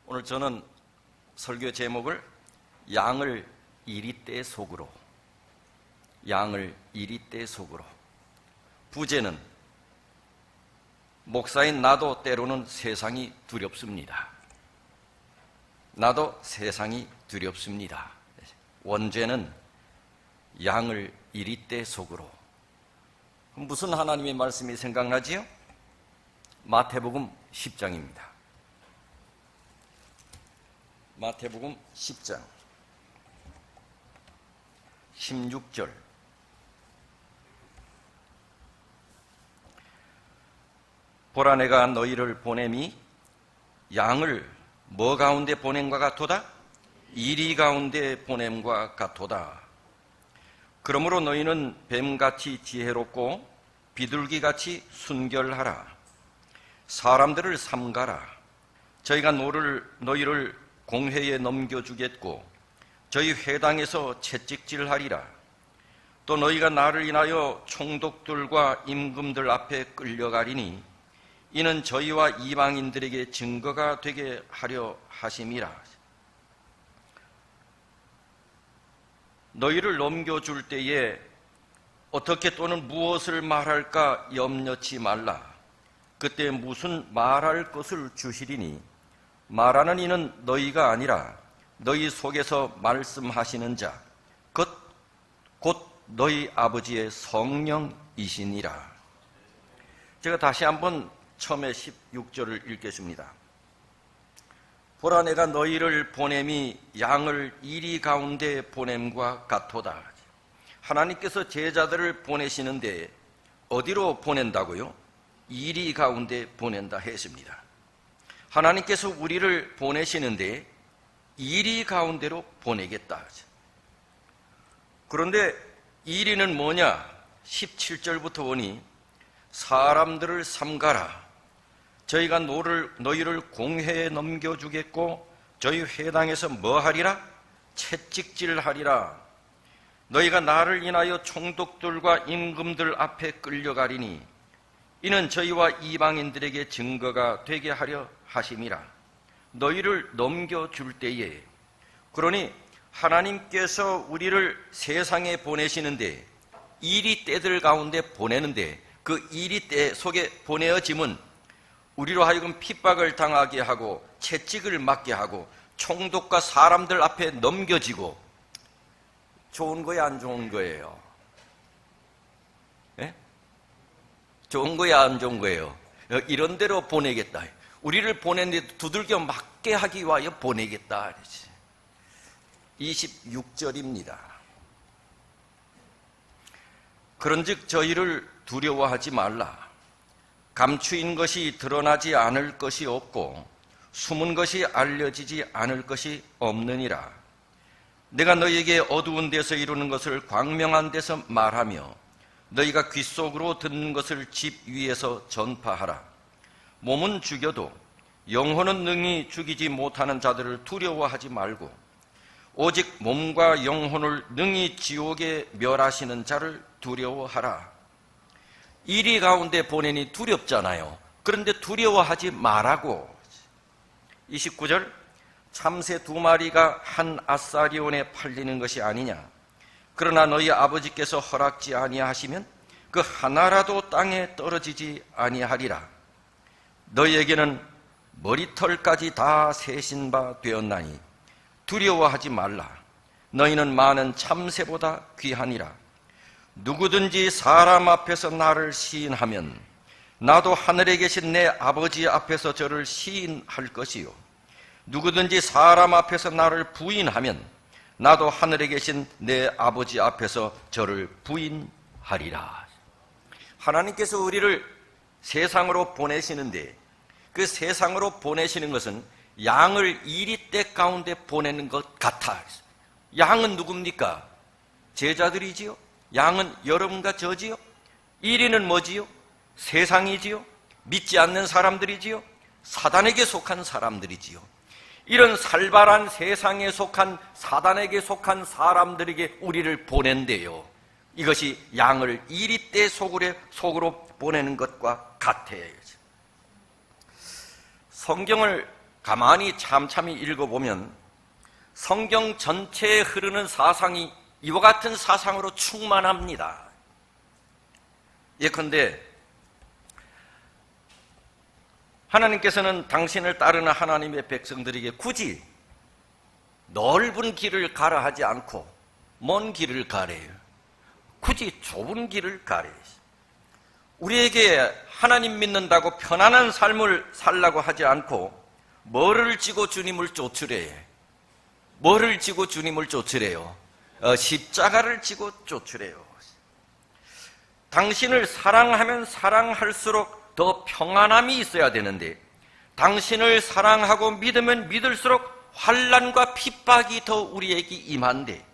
오늘 저는 설교 제목을 양을 이리떼 속으로, 양을 이리떼 속으로. 부제는 목사인 나도 때로는 세상이 두렵습니다. 나도 세상이 두렵습니다. 원제는 양을 이리떼 속으로. 무슨 하나님의 말씀이 생각나지요? 마태복음 10장입니다. 마태복음 10장 16절. 보라, 내가 너희를 보냄이 양을 뭐 가운데 보냄과 같도다? 이리 가운데 보냄과 같도다. 그러므로 너희는 뱀같이 지혜롭고 비둘기같이 순결하라. 사람들을 삼가라. 저희가 너희를 공회에 넘겨주겠고 저희 회당에서 채찍질하리라. 또 너희가 나를 인하여 총독들과 임금들 앞에 끌려가리니 이는 저희와 이방인들에게 증거가 되게 하려 하심이라. 너희를 넘겨줄 때에 어떻게 또는 무엇을 말할까 염려치 말라. 그때 무슨 말할 것을 주시리니 말하는 이는 너희가 아니라 너희 속에서 말씀하시는 자, 곧 너희 아버지의 성령이시니라. 제가 다시 한번 처음에 16절을 읽겠습니다. 보라, 내가 너희를 보냄이 양을 이리 가운데 보냄과 같도다. 하나님께서 제자들을 보내시는데 어디로 보낸다고요? 이리 가운데 보낸다 했습니다. 하나님께서 우리를 보내시는데 이리 가운데로 보내겠다. 그런데 이리는 뭐냐? 17절부터 보니 사람들을 삼가라. 저희가 너희를 공회에 넘겨주겠고 저희 회당에서 뭐 하리라? 채찍질하리라. 너희가 나를 인하여 총독들과 임금들 앞에 끌려가리니 이는 저희와 이방인들에게 증거가 되게 하려 하심이라. 너희를 넘겨줄 때에, 그러니 하나님께서 우리를 세상에 보내시는데 이리떼들 가운데 보내는데 그 이리떼 속에 보내어짐은 우리로 하여금 핍박을 당하게 하고 채찍을 맞게 하고 총독과 사람들 앞에 넘겨지고. 좋은 거야, 안 좋은 거예요? 예? 좋은 거야, 안 좋은 거예요? 이런 데로 보내겠다. 우리를 보냈는데 두들겨 맞게 하기 위하여 보내겠다. 26절입니다. 그런즉 저희를 두려워하지 말라. 감추인 것이 드러나지 않을 것이 없고 숨은 것이 알려지지 않을 것이 없느니라. 내가 너희에게 어두운 데서 이루는 것을 광명한 데서 말하며 너희가 귓속으로 듣는 것을 집 위에서 전파하라. 몸은 죽여도 영혼은 능히 죽이지 못하는 자들을 두려워하지 말고 오직 몸과 영혼을 능히 지옥에 멸하시는 자를 두려워하라. 이리 가운데 보내니 두렵잖아요. 그런데 두려워하지 말라고. 29절. 참새 2마리가 한 아사리온에 팔리는 것이 아니냐. 그러나 너희 아버지께서 허락지 아니하시면 그 하나라도 땅에 떨어지지 아니하리라. 너희에게는 머리털까지 다 세신 바 되었나니 두려워하지 말라. 너희는 많은 참새보다 귀하니라. 누구든지 사람 앞에서 나를 시인하면 나도 하늘에 계신 내 아버지 앞에서 저를 시인할 것이요, 누구든지 사람 앞에서 나를 부인하면 나도 하늘에 계신 내 아버지 앞에서 저를 부인하리라. 하나님께서 우리를 세상으로 보내시는데 그 세상으로 보내시는 것은 양을 이리떼 가운데 보내는 것 같아. 양은 누굽니까? 제자들이지요. 양은 여러분과 저지요. 이리는 뭐지요? 세상이지요. 믿지 않는 사람들이지요. 사단에게 속한 사람들이지요. 이런 살벌한 세상에 속한 사단에게 속한 사람들에게 우리를 보낸대요. 이것이 양을 이리떼 속으로 보내는 것과 같아요. 성경을 가만히 참참히 읽어보면 성경 전체에 흐르는 사상이 이와 같은 사상으로 충만합니다. 예컨대 하나님께서는 당신을 따르는 하나님의 백성들에게 굳이 넓은 길을 가라 하지 않고 먼 길을 가래요. 굳이 좁은 길을 가래요. 우리에게 하나님 믿는다고 편안한 삶을 살라고 하지 않고 뭐를 지고 주님을 쫓으래? 뭐를 지고 주님을 쫓으래요? 십자가를 지고 쫓으래요. 당신을 사랑하면 사랑할수록 더 평안함이 있어야 되는데 당신을 사랑하고 믿으면 믿을수록 환난과 핍박이 더 우리에게 임한데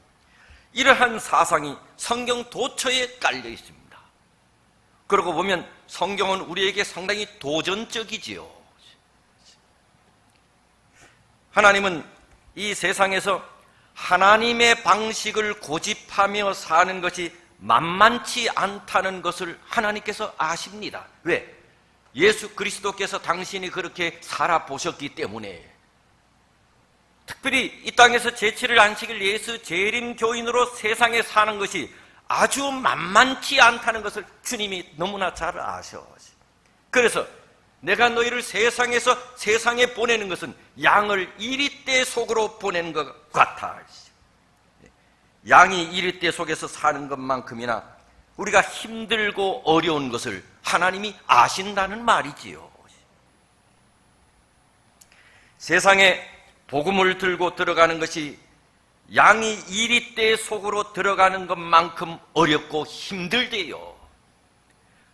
이러한 사상이 성경 도처에 깔려 있습니다. 그러고 보면 성경은 우리에게 상당히 도전적이지요. 하나님은 이 세상에서 하나님의 방식을 고집하며 사는 것이 만만치 않다는 것을 하나님께서 아십니다. 왜? 예수 그리스도께서 당신이 그렇게 살아보셨기 때문에. 특별히 이 땅에서 제7일 안식일 예수 재림 교인으로 세상에 사는 것이 아주 만만치 않다는 것을 주님이 너무나 잘 아셔. 그래서 내가 너희를 세상에서 세상에 보내는 것은 양을 이리떼 속으로 보내는 것 같아. 양이 이리떼 속에서 사는 것만큼이나 우리가 힘들고 어려운 것을 하나님이 아신다는 말이지요. 세상에 복음을 들고 들어가는 것이 양이 이리떼 속으로 들어가는 것만큼 어렵고 힘들대요.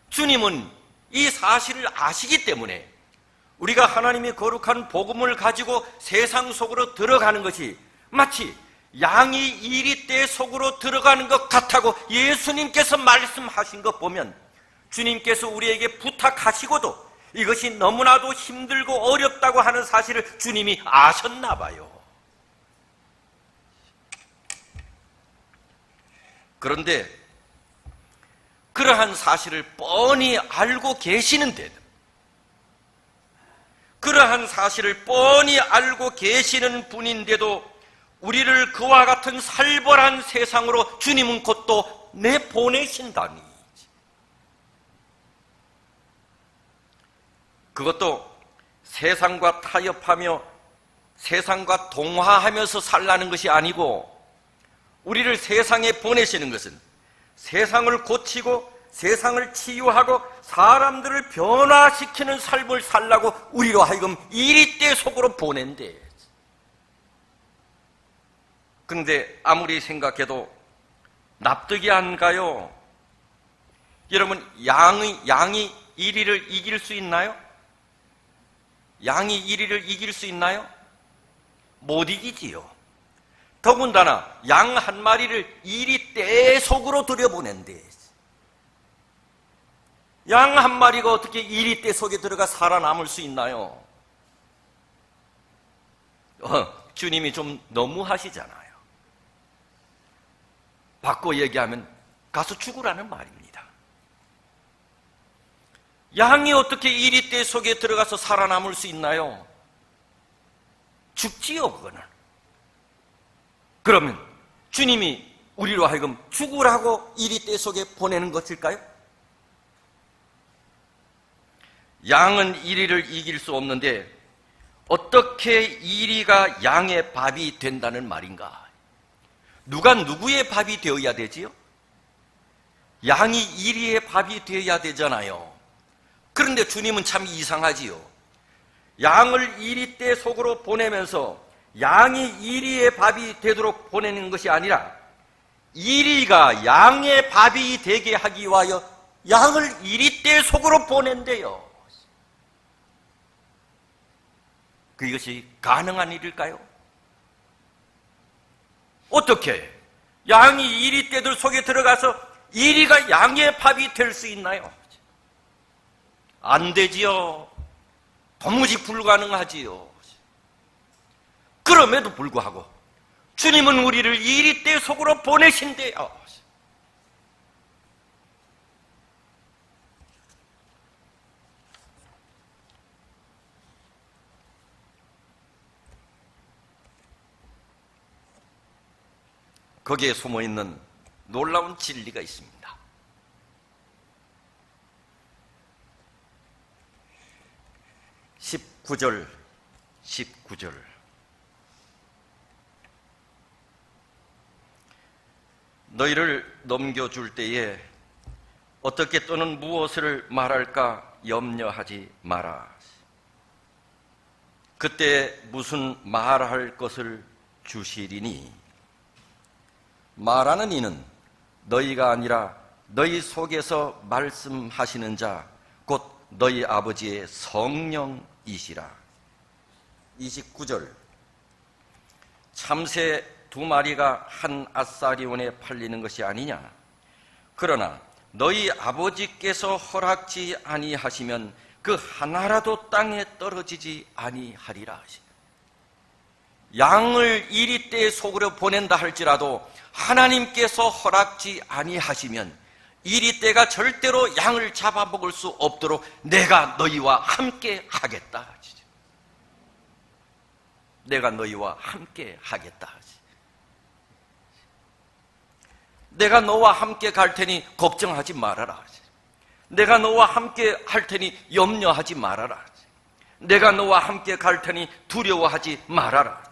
주님은 이 사실을 아시기 때문에 우리가 하나님의 거룩한 복음을 가지고 세상 속으로 들어가는 것이 마치 양이 이리떼 속으로 들어가는 것 같다고 예수님께서 말씀하신 것 보면 주님께서 우리에게 부탁하시고도 이것이 너무나도 힘들고 어렵다고 하는 사실을 주님이 아셨나 봐요. 그런데 그러한 사실을 뻔히 알고 계시는데도 그러한 사실을 뻔히 알고 계시는 분인데도 우리를 그와 같은 살벌한 세상으로 주님은 곧 또 내보내신다니. 그것도 세상과 타협하며 세상과 동화하면서 살라는 것이 아니고 우리를 세상에 보내시는 것은 세상을 고치고 세상을 치유하고 사람들을 변화시키는 삶을 살라고 우리로 하여금 이리떼 속으로 보낸대. 그런데 아무리 생각해도 납득이 안 가요. 여러분, 양이 이리를 이길 수 있나요? 양이 이리를 이길 수 있나요? 못 이기지요. 더군다나 양 한 마리를 이리떼 속으로 들여보낸대. 양 한 마리가 어떻게 이리떼 속에 들어가 살아남을 수 있나요? 주님이 좀 너무하시잖아요. 바꿔 얘기하면 가서 죽으라는 말입니다. 양이 어떻게 이리떼 속에 들어가서 살아남을 수 있나요? 죽지요, 그거는. 그러면 주님이 우리로 하여금 죽으라고 이리떼 속에 보내는 것일까요? 양은 이리를 이길 수 없는데 어떻게 이리가 양의 밥이 된다는 말인가? 누가 누구의 밥이 되어야 되지요? 양이 이리의 밥이 되어야 되잖아요. 그런데 주님은 참 이상하지요. 양을 이리떼 속으로 보내면서 양이 이리의 밥이 되도록 보내는 것이 아니라 이리가 양의 밥이 되게 하기 위하여 양을 이리떼 속으로 보낸대요. 그것이 가능한 일일까요? 어떻게 양이 이리떼들 속에 들어가서 이리가 양의 밥이 될 수 있나요? 안 되지요. 도무지 불가능하지요. 그럼에도 불구하고 주님은 우리를 이리떼 속으로 보내신대요. 거기에 숨어 있는 놀라운 진리가 있습니다. 19절 너희를 넘겨줄 때에 어떻게 또는 무엇을 말할까 염려하지 마라. 그때 무슨 말할 것을 주시리니 말하는 이는 너희가 아니라 너희 속에서 말씀하시는 자 곧 너희 아버지의 성령이시라. 29절 참새 2마리가 한 아사리온에 팔리는 것이 아니냐. 그러나 너희 아버지께서 허락지 아니하시면 그 하나라도 땅에 떨어지지 아니하리라. 양을 이리떼의 속으로 보낸다 할지라도 하나님께서 허락지 아니하시면 이리떼가 절대로 양을 잡아먹을 수 없도록 내가 너희와 함께 하겠다. 내가 너희와 함께 하겠다. 내가 너와 함께 갈 테니 걱정하지 말아라. 내가 너와 함께 할 테니 염려하지 말아라. 내가 너와 함께 갈 테니 두려워하지 말아라.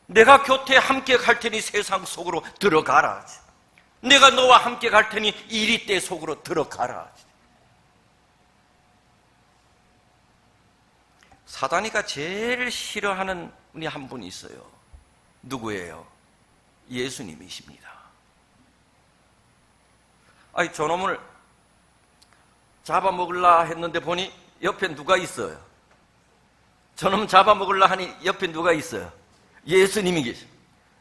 내가 곁에 함께 갈 테니 세상 속으로 들어가라. 내가 너와 함께 갈 테니 이리떼 속으로 들어가라. 사단이가 제일 싫어하는 분이 한 분 있어요. 누구예요? 예수님이십니다. 아니, 저놈을 잡아먹으려 했는데 보니 옆에 누가 있어요? 저놈 잡아먹으려 하니 옆에 누가 있어요? 예수님이 계셔.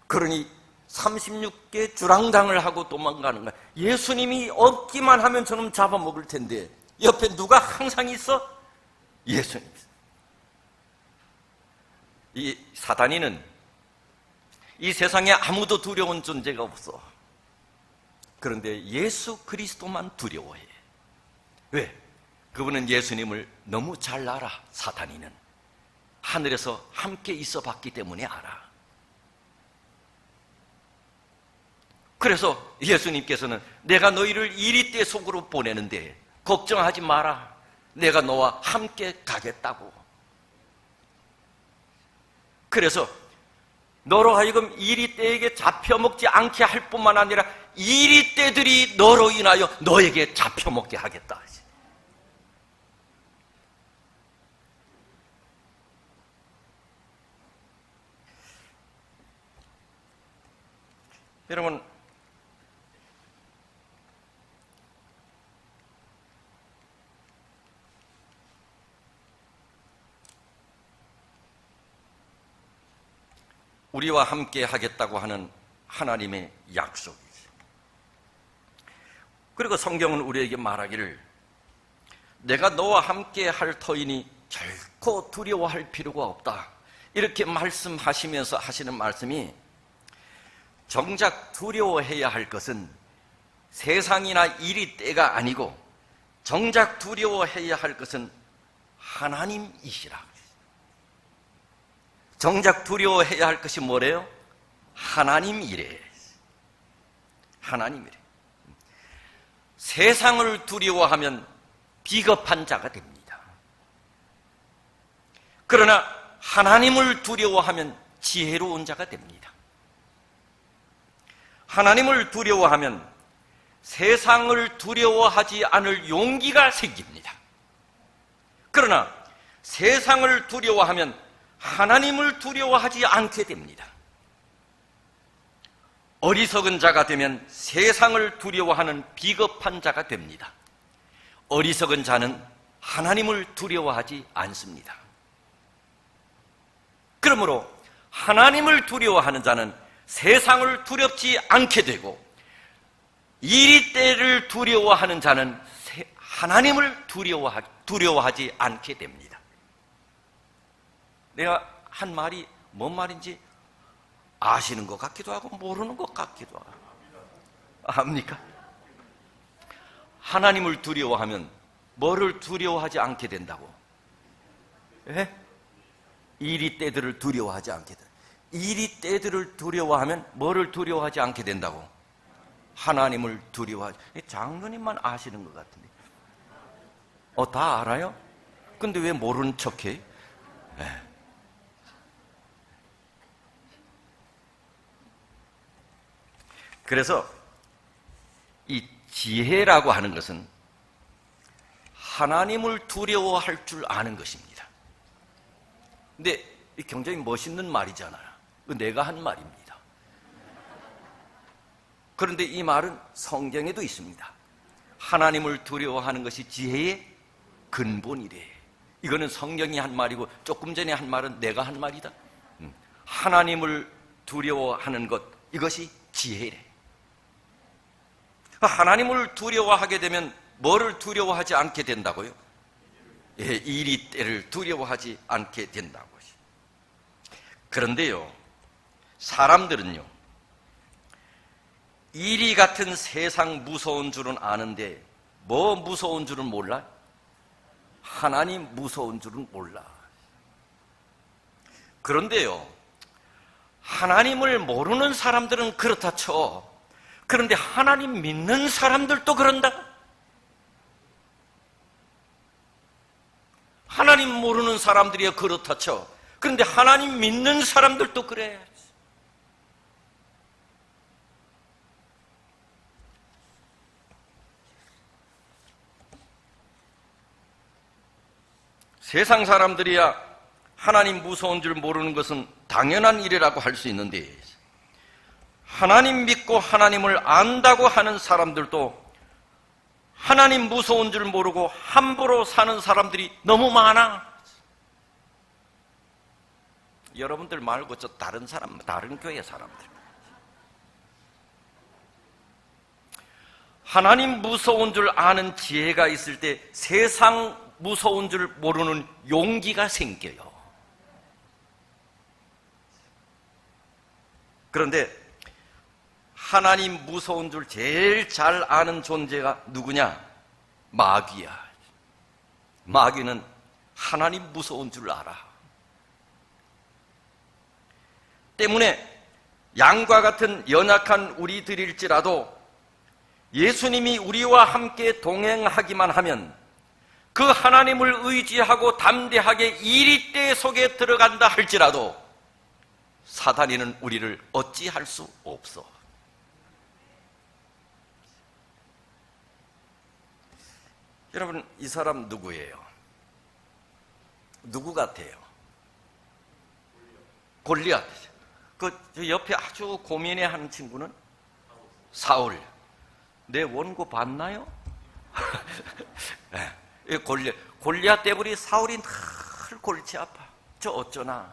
그러니 36개 주랑당을 하고 도망가는 거야. 예수님이 없기만 하면 저놈 잡아먹을 텐데 옆에 누가 항상 있어? 예수님. 이 사단이는 이 세상에 아무도 두려운 존재가 없어. 그런데 예수 그리스도만 두려워해. 왜? 그분은 예수님을 너무 잘 알아. 사단이는 하늘에서 함께 있어 봤기 때문에 알아. 그래서 예수님께서는 내가 너희를 이리떼 속으로 보내는데 걱정하지 마라. 내가 너와 함께 가겠다고. 그래서 너로 하여금 이리떼에게 잡혀먹지 않게 할 뿐만 아니라 이리떼들이 너로 인하여 너에게 잡혀먹게 하겠다. 여러분, 우리와 함께 하겠다고 하는 하나님의 약속이죠. 그리고 성경은 우리에게 말하기를 내가 너와 함께 할 터이니 결코 두려워할 필요가 없다. 이렇게 말씀하시면서 하시는 말씀이 정작 두려워해야 할 것은 세상이나 이리떼가 아니고 정작 두려워해야 할 것은 하나님이시라. 정작 두려워해야 할 것이 뭐래요? 하나님이래. 하나님이래. 세상을 두려워하면 비겁한 자가 됩니다. 그러나 하나님을 두려워하면 지혜로운 자가 됩니다. 하나님을 두려워하면 세상을 두려워하지 않을 용기가 생깁니다. 그러나 세상을 두려워하면 하나님을 두려워하지 않게 됩니다. 어리석은 자가 되면 세상을 두려워하는 비겁한 자가 됩니다. 어리석은 자는 하나님을 두려워하지 않습니다. 그러므로 하나님을 두려워하는 자는 세상을 두렵지 않게 되고 이리떼를 두려워하는 자는 하나님을 두려워하지 않게 됩니다. 내가 한 말이 뭔 말인지 아시는 것 같기도 하고 모르는 것 같기도 하고. 압니까? 하나님을 두려워하면 뭐를 두려워하지 않게 된다고? 예? 이리떼들을 두려워하지 않게 된다. 이리 때들을 두려워하면 뭐를 두려워하지 않게 된다고? 하나님을 두려워하지. 장로님만 아시는 것 같은데. 다 알아요? 근데 왜 모르는 척해? 네. 그래서 이 지혜라고 하는 것은 하나님을 두려워할 줄 아는 것입니다. 근데 굉장히 멋있는 말이잖아요. 내가 한 말입니다. 그런데 이 말은 성경에도 있습니다. 하나님을 두려워하는 것이 지혜의 근본이래. 이거는 성경이 한 말이고 조금 전에 한 말은 내가 한 말이다. 하나님을 두려워하는 것, 이것이 지혜래. 하나님을 두려워하게 되면 뭐를 두려워하지 않게 된다고요? 이리 때를 두려워하지 않게 된다고. 그런데요, 사람들은요, 이리 같은 세상 무서운 줄은 아는데 뭐 무서운 줄은 몰라? 하나님 무서운 줄은 몰라. 그런데요, 하나님을 모르는 사람들은 그렇다 쳐. 그런데 하나님 믿는 사람들도 그런다? 하나님 모르는 사람들이야 그렇다 쳐. 그런데 하나님 믿는 사람들도 그래. 세상 사람들이야 하나님 무서운 줄 모르는 것은 당연한 일이라고 할 수 있는데, 하나님 믿고 하나님을 안다고 하는 사람들도 하나님 무서운 줄 모르고 함부로 사는 사람들이 너무 많아. 여러분들 말고 저 다른 사람, 다른 교회 사람들. 하나님 무서운 줄 아는 지혜가 있을 때 세상 무서운 줄 모르는 용기가 생겨요. 그런데 하나님 무서운 줄 제일 잘 아는 존재가 누구냐? 마귀야. 마귀는 하나님 무서운 줄 알아. 때문에 양과 같은 연약한 우리들일지라도 예수님이 우리와 함께 동행하기만 하면 그 하나님을 의지하고 담대하게 이리때 속에 들어간다 할지라도 사단이는 우리를 어찌할 수 없어. 여러분, 이 사람 누구예요? 누구 같아요? 골리앗. 저 옆에 아주 고민해하는 친구는 사울. 내 원고 봤나요? 네. 골리앗 때문에 사울이 늘 골치 아파. 저 어쩌나.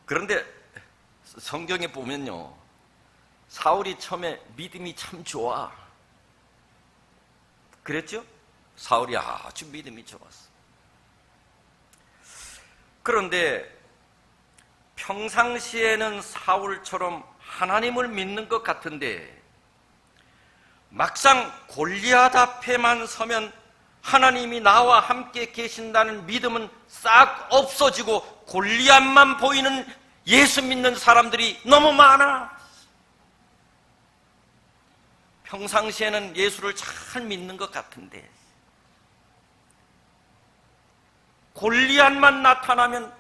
그런데 성경에 보면요, 사울이 처음에 믿음이 참 좋아. 그랬죠? 사울이 아주 믿음이 좋았어. 그런데 평상시에는 사울처럼 하나님을 믿는 것 같은데 막상 골리앗 앞에만 서면 하나님이 나와 함께 계신다는 믿음은 싹 없어지고 골리앗만 보이는 예수 믿는 사람들이 너무 많아. 평상시에는 예수를 잘 믿는 것 같은데 골리앗만 나타나면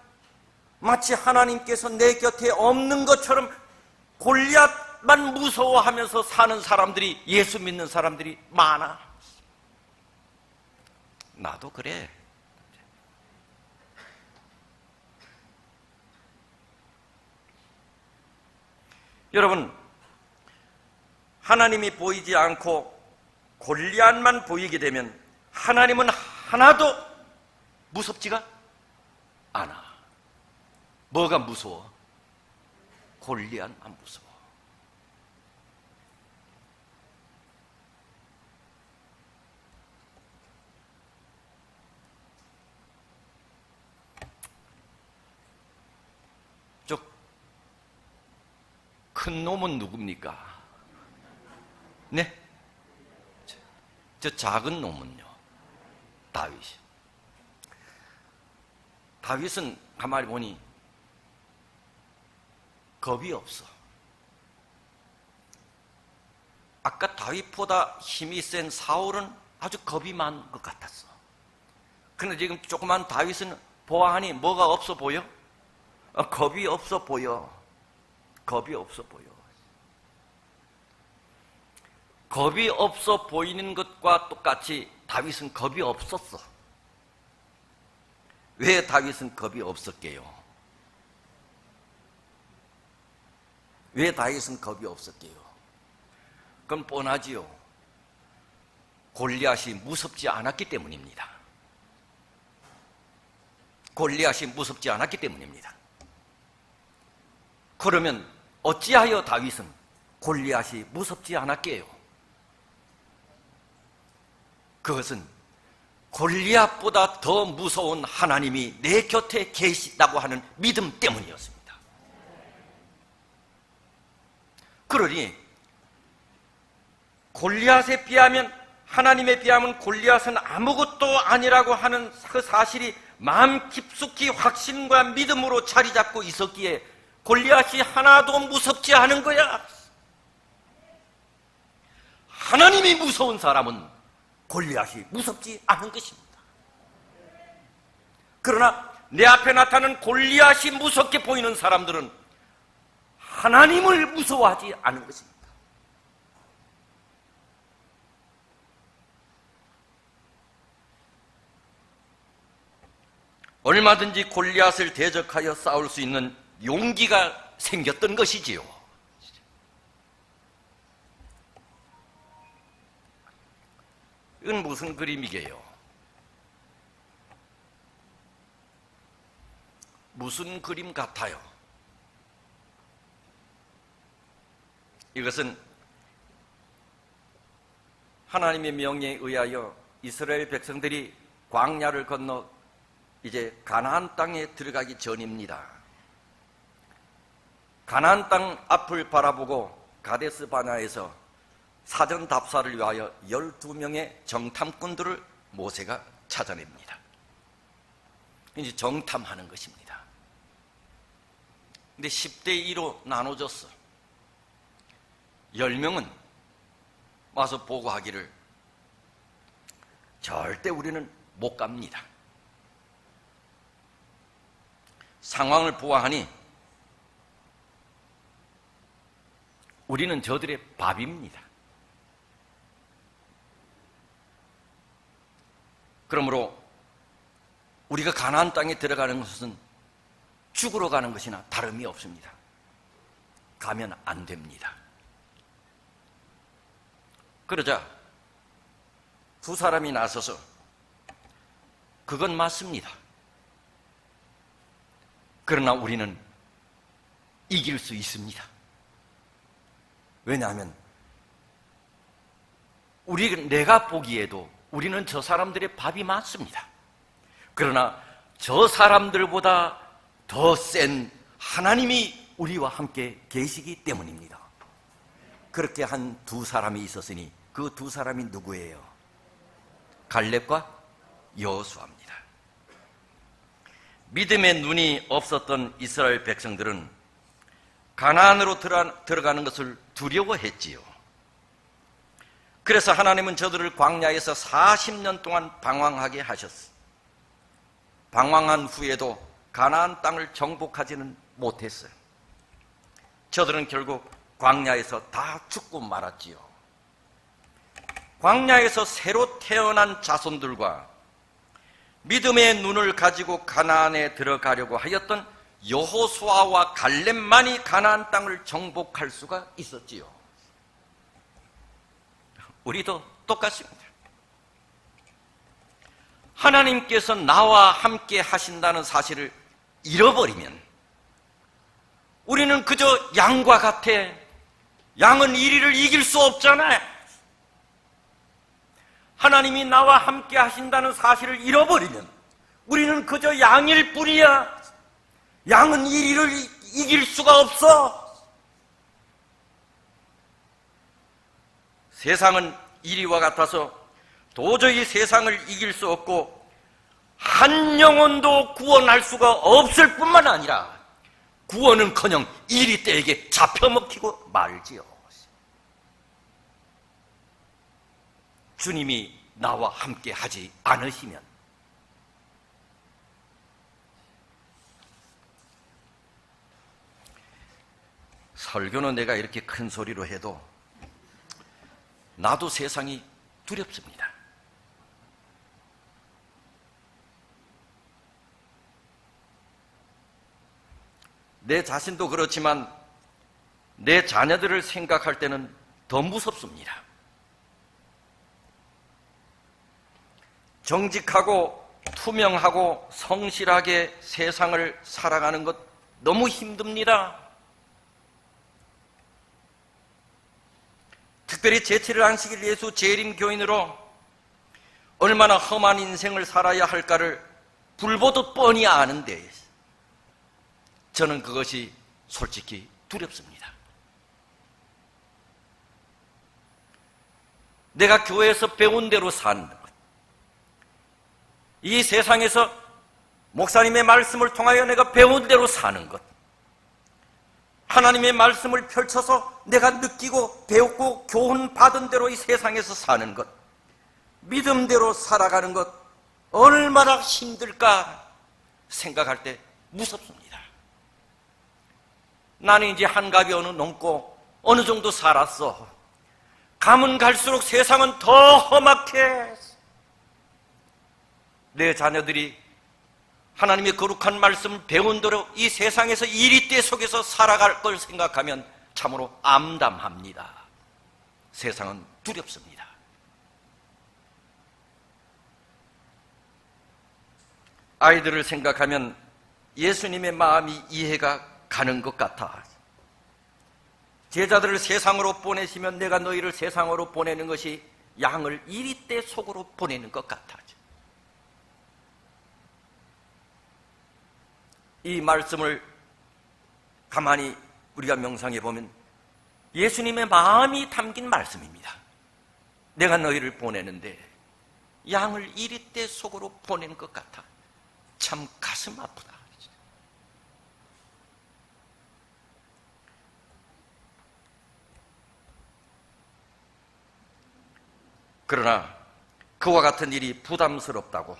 마치 하나님께서 내 곁에 없는 것처럼 골리앗만 무서워하면서 사는 사람들이, 예수 믿는 사람들이 많아. 나도 그래. 여러분, 하나님이 보이지 않고 골리앗만 보이게 되면 하나님은 하나도 무섭지가 않아. 뭐가 무서워? 골리앗만 무서워. 저 큰 놈은 누굽니까? 네? 저 작은 놈은요, 다윗은 가만히 보니 겁이 없어. 아까 다윗보다 힘이 센 사울은 아주 겁이 많은 것 같았어. 그런데 지금 조그만 다윗은 보아하니 뭐가 없어 보여? 겁이 없어 보여. 겁이 없어 보여. 겁이 없어 보이는 것과 똑같이 다윗은 겁이 없었어. 왜 다윗은 겁이 없었게요? 왜 다윗은 겁이 없었게요? 그건 뻔하지요. 골리앗이 무섭지 않았기 때문입니다. 골리앗이 무섭지 않았기 때문입니다. 그러면 어찌하여 다윗은 골리앗이 무섭지 않았게요? 그것은 골리앗보다 더 무서운 하나님이 내 곁에 계시다고 하는 믿음 때문이었습니다. 그러니 골리앗에 비하면, 하나님에 비하면 골리앗은 아무것도 아니라고 하는 그 사실이 마음 깊숙이 확신과 믿음으로 자리 잡고 있었기에 골리앗이 하나도 무섭지 않은 거야. 하나님이 무서운 사람은 골리앗이 무섭지 않은 것입니다. 그러나 내 앞에 나타나는 골리앗이 무섭게 보이는 사람들은 하나님을 무서워하지 않은 것입니다. 얼마든지 골리앗을 대적하여 싸울 수 있는 용기가 생겼던 것이지요. 이건 무슨 그림이게요? 무슨 그림 같아요? 이것은 하나님의 명령에 의하여 이스라엘 백성들이 광야를 건너 이제 가나안 땅에 들어가기 전입니다. 가나안 땅 앞을 바라보고 가데스 바네아에서 사전 답사를 위하여 12명의 정탐꾼들을 모세가 찾아냅니다. 이제 정탐하는 것입니다. 근데 10대 2로 나눠졌어. 10명은 와서 보고하기를 절대 우리는 못 갑니다. 상황을 보아하니 우리는 저들의 밥입니다. 그러므로 우리가 가나안 땅에 들어가는 것은 죽으러 가는 것이나 다름이 없습니다. 가면 안 됩니다. 그러자 두 사람이 나서서 그건 맞습니다. 그러나 우리는 이길 수 있습니다. 왜냐하면 내가 보기에도 우리는 저 사람들의 밥이 맞습니다. 그러나 저 사람들보다 더 센 하나님이 우리와 함께 계시기 때문입니다. 그렇게 한 두 사람이 있었으니 그 두 사람이 누구예요? 갈렙과 여호수아입니다. 믿음의 눈이 없었던 이스라엘 백성들은 가나안으로 들어가는 것을 두려워했지요. 그래서 하나님은 저들을 광야에서 40년 동안 방황하게 하셨어요. 방황한 후에도 가나안 땅을 정복하지는 못했어요. 저들은 결국 광야에서 다 죽고 말았지요. 광야에서 새로 태어난 자손들과 믿음의 눈을 가지고 가나안에 들어가려고 하였던 여호수아와 갈렙만이 가나안 땅을 정복할 수가 있었지요. 우리도 똑같습니다. 하나님께서 나와 함께 하신다는 사실을 잃어버리면 우리는 그저 양과 같아. 양은 이리를 이길 수 없잖아요. 하나님이 나와 함께 하신다는 사실을 잃어버리면 우리는 그저 양일 뿐이야. 양은 이리를 이길 수가 없어. 세상은 이리와 같아서 도저히 세상을 이길 수 없고 한 영혼도 구원할 수가 없을 뿐만 아니라 구원은커녕 이리떼에게 잡혀먹히고 말지요. 주님이 나와 함께 하지 않으시면 설교는 내가 이렇게 큰 소리로 해도 나도 세상이 두렵습니다. 내 자신도 그렇지만 내 자녀들을 생각할 때는 더 무섭습니다. 정직하고 투명하고 성실하게 세상을 살아가는 것 너무 힘듭니다. 특별히 제7일 안식일 예수 재림 교인으로 얼마나 험한 인생을 살아야 할까를 불보듯 뻔히 아는데 저는 그것이 솔직히 두렵습니다. 내가 교회에서 배운 대로 사는 것, 이 세상에서 목사님의 말씀을 통하여 내가 배운 대로 사는 것, 하나님의 말씀을 펼쳐서 내가 느끼고 배웠고 교훈받은 대로 이 세상에서 사는 것, 믿음대로 살아가는 것 얼마나 힘들까 생각할 때 무섭습니다. 나는 이제 한갑이 넘고 어느 정도 살았어. 가면 갈수록 세상은 더 험악해. 내 자녀들이 하나님의 거룩한 말씀을 배운 대로 이 세상에서 이리떼 속에서 살아갈 걸 생각하면 참으로 암담합니다. 세상은 두렵습니다. 아이들을 생각하면 예수님의 마음이 이해가 가는 것 같아. 제자들을 세상으로 보내시면 내가 너희를 세상으로 보내는 것이 양을 이리떼 속으로 보내는 것 같아. 이 말씀을 가만히 우리가 명상해 보면 예수님의 마음이 담긴 말씀입니다. 내가 너희를 보내는데 양을 이리떼 속으로 보내는 것 같아. 참 가슴 아프다. 그러나 그와 같은 일이 부담스럽다고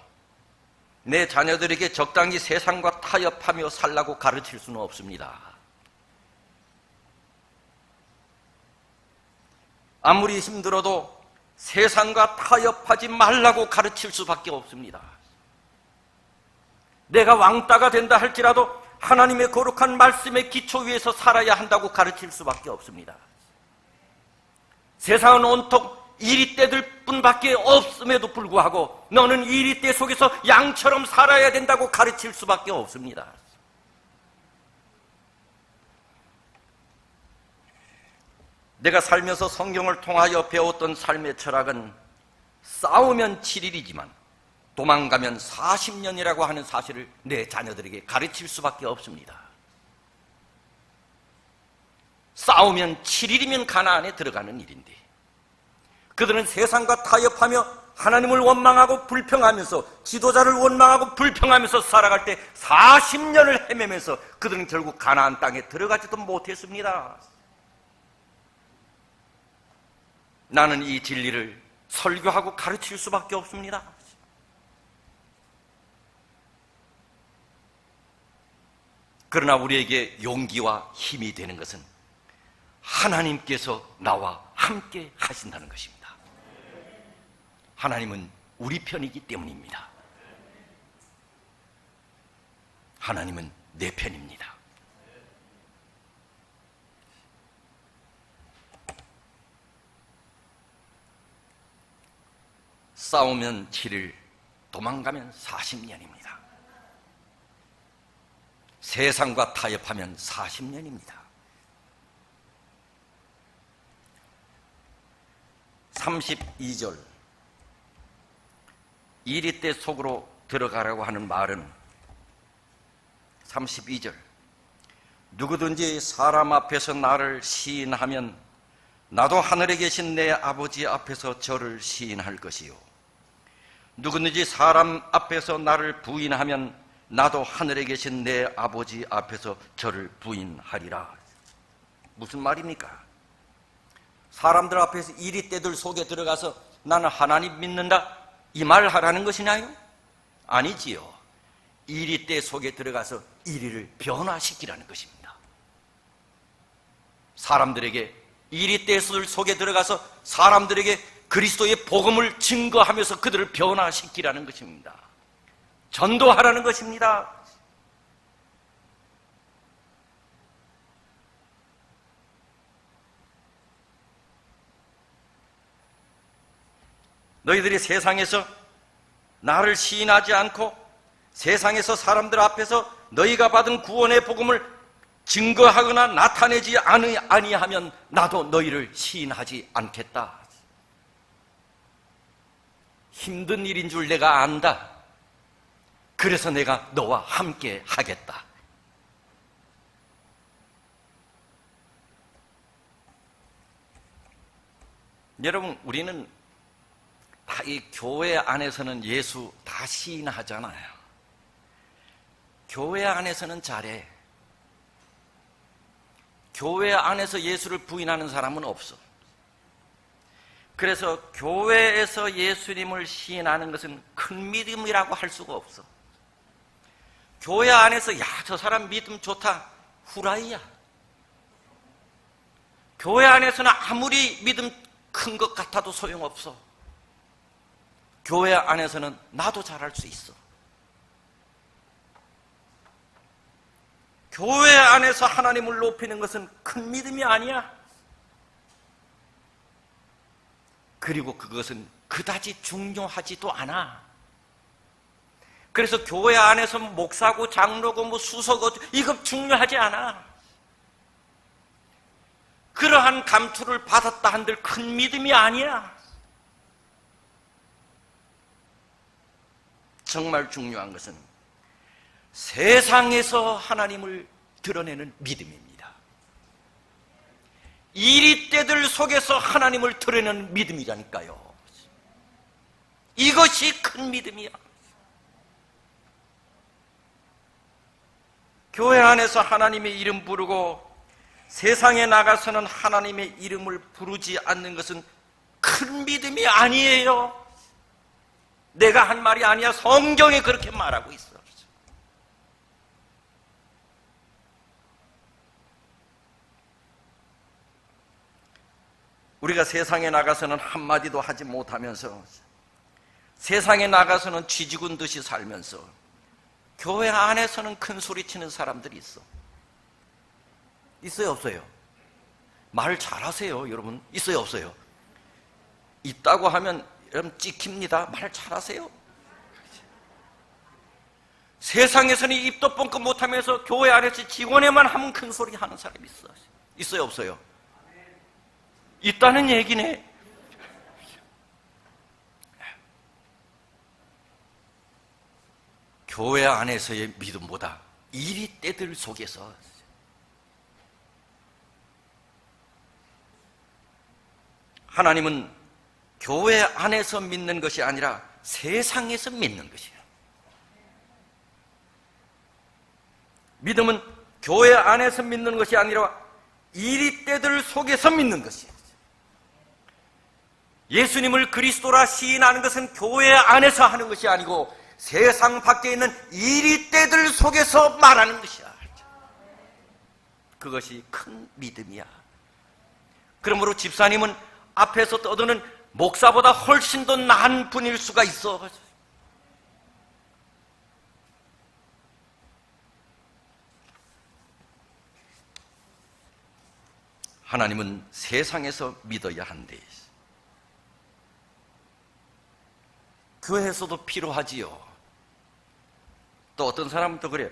내 자녀들에게 적당히 세상과 타협하며 살라고 가르칠 수는 없습니다. 아무리 힘들어도 세상과 타협하지 말라고 가르칠 수밖에 없습니다. 내가 왕따가 된다 할지라도 하나님의 거룩한 말씀의 기초 위에서 살아야 한다고 가르칠 수밖에 없습니다. 세상은 온통 이리떼들 뿐밖에 없음에도 불구하고 너는 이리떼 속에서 양처럼 살아야 된다고 가르칠 수밖에 없습니다. 내가 살면서 성경을 통하여 배웠던 삶의 철학은 싸우면 7일이지만 도망가면 40년이라고 하는 사실을 내 자녀들에게 가르칠 수밖에 없습니다. 싸우면 7일이면 가나안에 들어가는 일인데 그들은 세상과 타협하며 하나님을 원망하고 불평하면서 지도자를 원망하고 불평하면서 살아갈 때 40년을 헤매면서 그들은 결국 가나안 땅에 들어가지도 못했습니다. 나는 이 진리를 설교하고 가르칠 수밖에 없습니다. 그러나 우리에게 용기와 힘이 되는 것은 하나님께서 나와 함께 하신다는 것입니다. 하나님은 우리 편이기 때문입니다. 하나님은 내 편입니다. 싸우면 7일, 도망가면 40년입니다. 세상과 타협하면 40년입니다. 32절 이리떼 속으로 들어가라고 하는 말은 32절 누구든지 사람 앞에서 나를 시인하면 나도 하늘에 계신 내 아버지 앞에서 저를 시인할 것이요 누구든지 사람 앞에서 나를 부인하면 나도 하늘에 계신 내 아버지 앞에서 저를 부인하리라. 무슨 말입니까? 사람들 앞에서 이리떼들 속에 들어가서 나는 하나님 믿는다 이 말을 하라는 것이나요? 아니지요. 이리떼 속에 들어가서 이리를 변화시키라는 것입니다. 사람들에게 이리떼들 속에 들어가서 사람들에게 그리스도의 복음을 증거하면서 그들을 변화시키라는 것입니다. 전도하라는 것입니다. 너희들이 세상에서 나를 시인하지 않고 세상에서 사람들 앞에서 너희가 받은 구원의 복음을 증거하거나 나타내지 아니하면 나도 너희를 시인하지 않겠다. 힘든 일인 줄 내가 안다. 그래서 내가 너와 함께 하겠다. 여러분, 우리는 다 이 교회 안에서는 예수 다 시인하잖아요. 교회 안에서는 잘해. 교회 안에서 예수를 부인하는 사람은 없어. 그래서 교회에서 예수님을 시인하는 것은 큰 믿음이라고 할 수가 없어. 교회 안에서 야, 저 사람 믿음 좋다. 후라이야. 교회 안에서는 아무리 믿음 큰 것 같아도 소용없어. 교회 안에서는 나도 잘할 수 있어. 교회 안에서 하나님을 높이는 것은 큰 믿음이 아니야. 그리고 그것은 그다지 중요하지도 않아. 그래서 교회 안에서 목사고 장로고 뭐 수석고 이거 중요하지 않아. 그러한 감투를 받았다 한들 큰 믿음이 아니야. 정말 중요한 것은 세상에서 하나님을 드러내는 믿음입니다. 이리떼들 속에서 하나님을 드러내는 믿음이라니까요. 이것이 큰 믿음이야. 교회 안에서 하나님의 이름 부르고 세상에 나가서는 하나님의 이름을 부르지 않는 것은 큰 믿음이 아니에요. 내가 한 말이 아니야. 성경에 그렇게 말하고 있어. 우리가 세상에 나가서는 한마디도 하지 못하면서 세상에 나가서는 쥐죽은 듯이 살면서 교회 안에서는 큰 소리 치는 사람들이 있어. 있어요, 없어요? 말 잘하세요, 여러분. 있어요, 없어요? 있다고 하면 여러분 찍힙니다. 말 잘하세요. 세상에서는 입도 뻥끗 못하면서 교회 안에서 직원에만 하면 큰 소리 하는 사람이 있어. 있어요, 없어요? 있다는 얘기네. 교회 안에서의 믿음보다 이리떼들 속에서 하나님은 교회 안에서 믿는 것이 아니라 세상에서 믿는 것이에요. 믿음은 교회 안에서 믿는 것이 아니라 이리떼들 속에서 믿는 것이에요. 예수님을 그리스도라 시인하는 것은 교회 안에서 하는 것이 아니고 세상 밖에 있는 이리떼들 속에서 말하는 것이야. 그것이 큰 믿음이야. 그러므로 집사님은 앞에서 떠드는 목사보다 훨씬 더 나은 분일 수가 있어. 하나님은 세상에서 믿어야 한대. 교회에서도 필요하지요. 또 어떤 사람은 또 그래.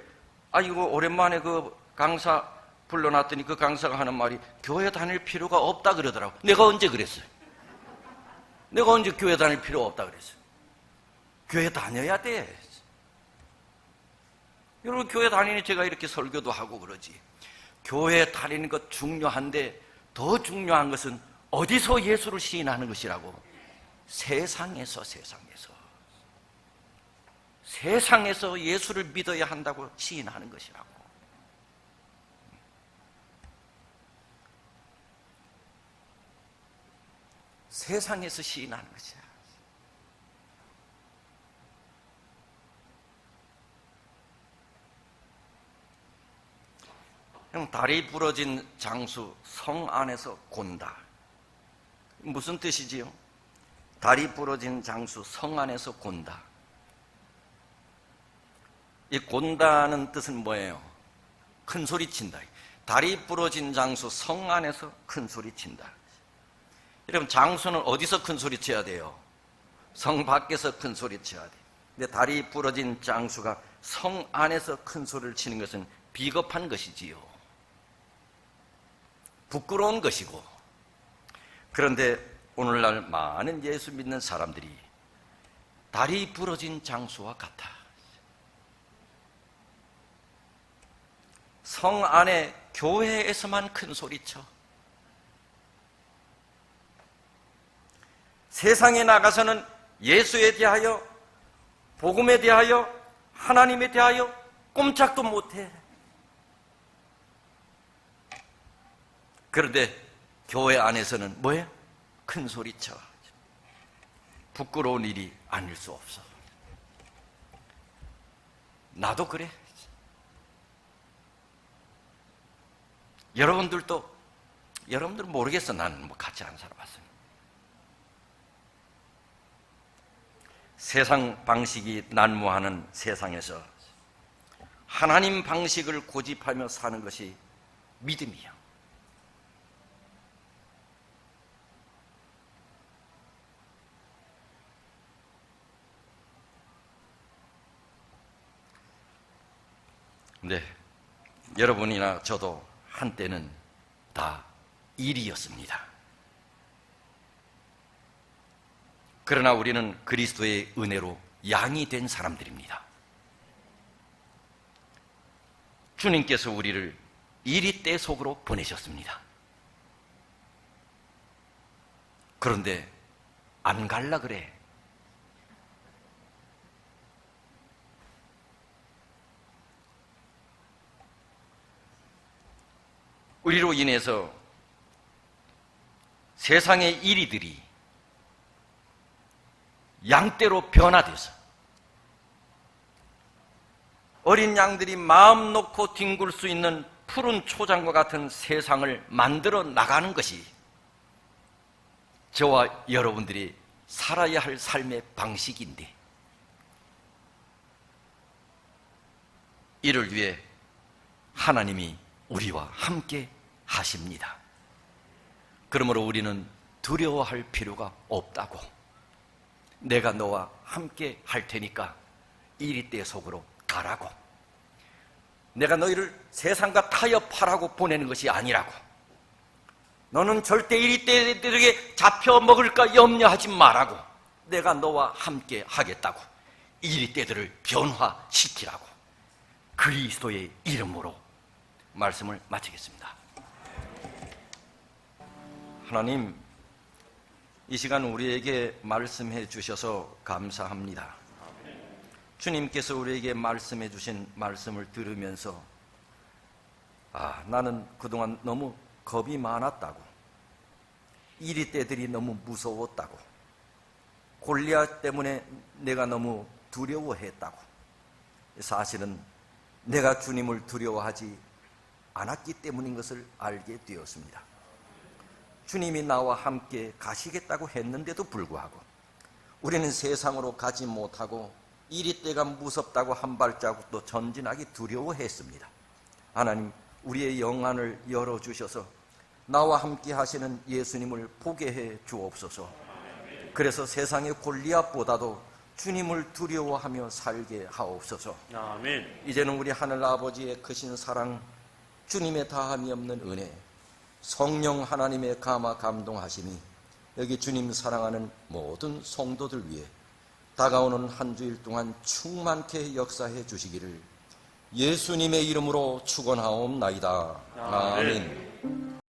이거 오랜만에 그 강사 불러놨더니 그 강사가 하는 말이 교회 다닐 필요가 없다 그러더라고. 내가 언제 그랬어요? 내가 언제 교회 다닐 필요가 없다 그랬어요? 교회 다녀야 돼. 여러분, 교회 다니니 제가 이렇게 설교도 하고 그러지. 교회 다니는 것 중요한데 더 중요한 것은 어디서 예수를 시인하는 것이라고? 세상에서. 세상에서 예수를 믿어야 한다고 시인하는 것이라고. 세상에서 시인하는 것이야. 형, 다리 부러진 장수 성 안에서 곤다. 무슨 뜻이지요? 다리 부러진 장수 성 안에서 곤다. 이 곤다는 뜻은 뭐예요? 큰 소리 친다. 다리 부러진 장수 성 안에서 큰 소리 친다. 여러분, 장수는 어디서 큰 소리 쳐야 돼요? 성 밖에서 큰 소리 쳐야 돼. 근데 다리 부러진 장수가 성 안에서 큰 소리를 치는 것은 비겁한 것이지요. 부끄러운 것이고. 그런데 오늘날 많은 예수 믿는 사람들이 다리 부러진 장수와 같아. 성 안에 교회에서만 큰 소리쳐. 세상에 나가서는 예수에 대하여, 복음에 대하여, 하나님에 대하여 꼼짝도 못해. 그런데 교회 안에서는 뭐예요? 큰 소리쳐. 부끄러운 일이 아닐 수 없어. 나도 그래. 여러분들은 모르겠어. 나는 뭐 같이 안 살아봤으니. 세상 방식이 난무하는 세상에서 하나님 방식을 고집하며 사는 것이 믿음이야. 네, 여러분이나 저도 한때는 다 일이었습니다. 그러나 우리는 그리스도의 은혜로 양이 된 사람들입니다. 주님께서 우리를 이리떼 속으로 보내셨습니다. 그런데 안 갈라 그래. 우리로 인해서 세상의 이리들이 양떼로 변화돼서 어린 양들이 마음 놓고 뒹굴 수 있는 푸른 초장과 같은 세상을 만들어 나가는 것이 저와 여러분들이 살아야 할 삶의 방식인데, 이를 위해 하나님이 우리와 함께 하십니다. 그러므로 우리는 두려워할 필요가 없다고. 내가 너와 함께 할 테니까 이리떼 속으로 가라고. 내가 너희를 세상과 타협하라고 보내는 것이 아니라고. 너는 절대 이리떼들에게 잡혀먹을까 염려하지 말라고. 내가 너와 함께 하겠다고. 이리떼들을 변화시키라고. 그리스도의 이름으로 말씀을 마치겠습니다. 하나님, 이 시간 우리에게 말씀해 주셔서 감사합니다. 주님께서 우리에게 말씀해 주신 말씀을 들으면서 나는 그동안 너무 겁이 많았다고, 이리떼들이 너무 무서웠다고, 골리앗 때문에 내가 너무 두려워했다고. 사실은 내가 주님을 두려워하지 않았기 때문인 것을 알게 되었습니다. 주님이 나와 함께 가시겠다고 했는데도 불구하고 우리는 세상으로 가지 못하고 이리떼가 무섭다고 한 발자국도 전진하기 두려워했습니다. 하나님, 우리의 영안을 열어주셔서 나와 함께 하시는 예수님을 보게 해 주옵소서. 그래서 세상의 골리앗보다도 주님을 두려워하며 살게 하옵소서. 아멘. 이제는 우리 하늘 아버지의 크신 사랑, 주님의 다함이 없는 은혜, 성령 하나님의 감화 감동하심이 여기 주님 사랑하는 모든 성도들 위해 다가오는 한 주일 동안 충만케 역사해 주시기를 예수님의 이름으로 축원하옵나이다. 아멘.